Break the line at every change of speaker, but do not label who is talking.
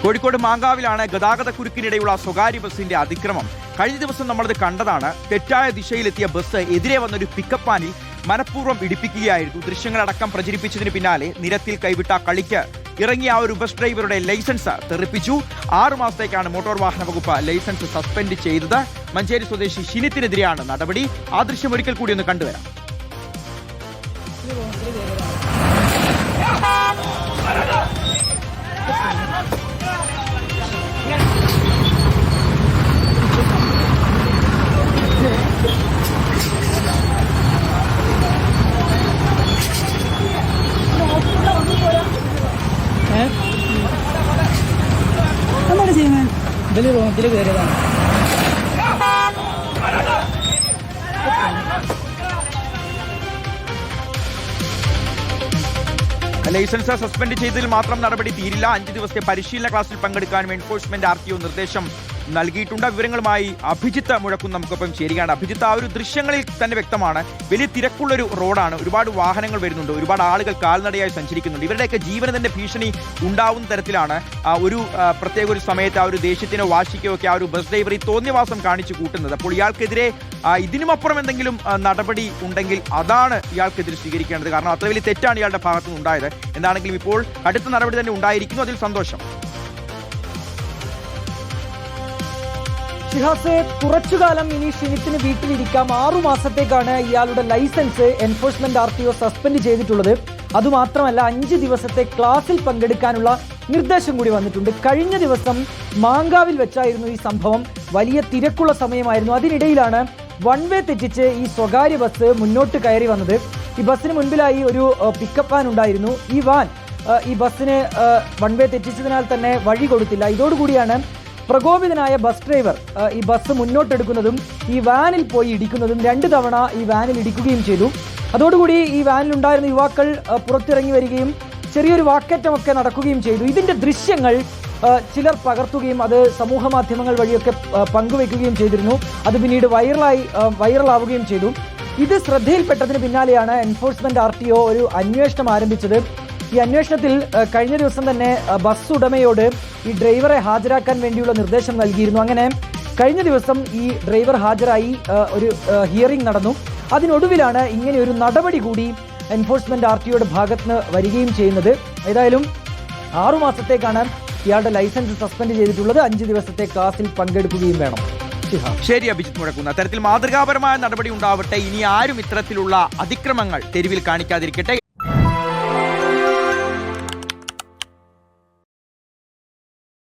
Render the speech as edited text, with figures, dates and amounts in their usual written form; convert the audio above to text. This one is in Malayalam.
കോഴിക്കോട് മാങ്കാവിലാണ് ഗതാഗത കുരുക്കിനിടെയുള്ള സ്വകാര്യ ബസിന്റെ അതിക്രമം. കഴിഞ്ഞ ദിവസം നമ്മളത് കണ്ടതാണ്. തെറ്റായ ദിശയിലെത്തിയ ബസ് എതിരെ വന്നൊരു പിക്കപ്പ് വാനിൽ മനഃപൂർവ്വം ഇടിപ്പിക്കുകയായിരുന്നു. ദൃശ്യങ്ങളടക്കം പ്രചരിപ്പിച്ചതിന് പിന്നാലെ നിരത്തിൽ കൈവിട്ട കളിക്ക് ഇറങ്ങിയ ആ ഒരു ബസ് ഡ്രൈവറുടെ ലൈസൻസ് തെറിപ്പിച്ചു. 6 മാസത്തേക്കാണ് മോട്ടോർ വാഹന വകുപ്പ് ലൈസൻസ് സസ്പെൻഡ് ചെയ്തത്. മഞ്ചേരി സ്വദേശി ഷിനിത്തിനെതിരെയാണ് നടപടി. ആ ദൃശ്യം ഒരിക്കൽ കൂടി ഒന്ന് കണ്ടുവരാം.
എന്താണ് ചെയ്യുന്നത്? ഇതിൽ കയറിയതാണ്.
ലൈസൻസ് സസ്പെൻഡ് ചെയ്തതിൽ മാത്രം നടപടി തീരില്ല. 5 ദിവസത്തെ പരിശീലന ക്ലാസ്സിൽ പങ്കെടുക്കാനും എൻഫോഴ്സ്മെന്റ് RTO നിർദ്ദേശം നൽകിയിട്ടുണ്ട്. വിവരങ്ങളുമായി അഭിജിത്ത് മുഴക്കും നമുക്കൊപ്പം ചേരുകയാണ്. അഭിജിത്ത്, ആ ഒരു ദൃശ്യങ്ങളിൽ തന്നെ വ്യക്തമാണ്, വലിയ തിരക്കുള്ളൊരു റോഡാണ്, ഒരുപാട് വാഹനങ്ങൾ വരുന്നുണ്ട്, ഒരുപാട് ആളുകൾ കാൽനടയായി സഞ്ചരിക്കുന്നുണ്ട്. ഇവരുടെയൊക്കെ ജീവനത്തിന്റെ ഭീഷണി ഉണ്ടാവുന്ന തരത്തിലാണ് ഒരു പ്രത്യേക ഒരു സമയത്ത് ആ ഒരു ദേഷ്യത്തിനോ വാശിക്കോ ഒക്കെ ആ ഒരു ബസ് ഡ്രൈവർ ഈ തോന്നിയവാസം കാണിച്ചു കൂട്ടുന്നത്. അപ്പോൾ ഇയാൾക്കെതിരെ ഇതിനുമപ്പുറം എന്തെങ്കിലും നടപടി ഉണ്ടെങ്കിൽ അതാണ് ഇയാൾക്കെതിരെ സ്വീകരിക്കേണ്ടത്. കാരണം അത്ര വലിയ തെറ്റാണ് ഇയാളുടെ ഭാഗത്തു നിന്നുണ്ടായത്. എന്താണെങ്കിലും ഇപ്പോൾ അടുത്ത നടപടി തന്നെ ഉണ്ടായിരിക്കുന്നു, അതിൽ സന്തോഷം.
ഷിഹാസ്, കുറച്ചുകാലം ഇനി ഷിനിത്തിന് വീട്ടിലിരിക്കാം. 6 മാസത്തേക്കാണ് ഇയാളുടെ ലൈസൻസ് എൻഫോഴ്സ്മെന്റ് RTO സസ്പെൻഡ് ചെയ്തിട്ടുള്ളത്. അതുമാത്രമല്ല 5 ദിവസത്തെ ക്ലാസ്സിൽ പങ്കെടുക്കാനുള്ള നിർദ്ദേശം കൂടി വന്നിട്ടുണ്ട്. കഴിഞ്ഞ ദിവസം മാങ്കാവിൽ വെച്ചായിരുന്നു ഈ സംഭവം. വലിയ തിരക്കുള്ള സമയമായിരുന്നു. അതിനിടയിലാണ് വൺ വേ തെറ്റിച്ച് ഈ സ്വകാര്യ ബസ് മുന്നോട്ട് കയറി വന്നത്. ഈ ബസ്സിന് മുൻപിലായി ഒരു പിക്കപ്പ് വാൻ ഉണ്ടായിരുന്നു. ഈ വാൻ ഈ ബസ്സിന് വൺ വേ തെറ്റിച്ചതിനാൽ തന്നെ വഴി കൊടുത്തില്ല. ഇതോടുകൂടിയാണ് പ്രകോപിതനായ ബസ് ഡ്രൈവർ ഈ ബസ് മുന്നോട്ടെടുക്കുന്നതും ഈ വാനിൽ പോയി ഇടിക്കുന്നതും. 2 തവണ ഈ വാനിൽ ഇടിക്കുകയും ചെയ്തു. അതോടുകൂടി ഈ വാനിലുണ്ടായിരുന്ന യുവാക്കൾ പുറത്തിറങ്ങി വരികയും ചെറിയൊരു വാക്കേറ്റമൊക്കെ നടക്കുകയും ചെയ്തു. ഇതിന്റെ ദൃശ്യങ്ങൾ ചിലർ പകർത്തുകയും അത് സമൂഹ മാധ്യമങ്ങൾ വഴിയൊക്കെ പങ്കുവെക്കുകയും ചെയ്തിരുന്നു. അത് പിന്നീട് വൈറലാവുകയും ചെയ്തു. ഇത് ശ്രദ്ധയിൽപ്പെട്ടതിന് പിന്നാലെയാണ് എൻഫോഴ്സ്മെന്റ് RTO ഒരു അന്വേഷണം ആരംഭിച്ചത്. ഈ അന്വേഷണത്തിൽ കഴിഞ്ഞ ദിവസം തന്നെ ബസ് ഉടമയോട് ഈ ഡ്രൈവറെ ഹാജരാക്കാൻ വേണ്ടിയുള്ള നിർദ്ദേശം നൽകിയിരുന്നു. അങ്ങനെ കഴിഞ്ഞ ദിവസം ഈ ഡ്രൈവർ ഹാജരായി ഒരു ഹിയറിംഗ് നടന്നു. അതിനൊടുവിലാണ് ഇങ്ങനെ ഒരു നടപടി കൂടി എൻഫോഴ്സ്മെന്റ് RTOയുടെ ഭാഗത്തുനിന്ന് വരികയും ചെയ്യുന്നത്. ഏതായാലും 6 മാസത്തേക്കാണ് ഇയാളുടെ ലൈസൻസ് സസ്പെൻഡ് ചെയ്തിട്ടുള്ളത്. 5 ദിവസത്തെ ക്ലാസ്സിൽ പങ്കെടുക്കുകയും വേണം.
ശരി അഭിജിത്ത് മുഴക്കുന്ന തരത്തിൽ മാതൃകാപരമായ നടപടി ഉണ്ടാവട്ടെ. ഇനി ആരും ഇത്തരത്തിലുള്ള അതിക്രമങ്ങൾ തെരുവിൽ കാണിക്കാതിരിക്കട്ടെ.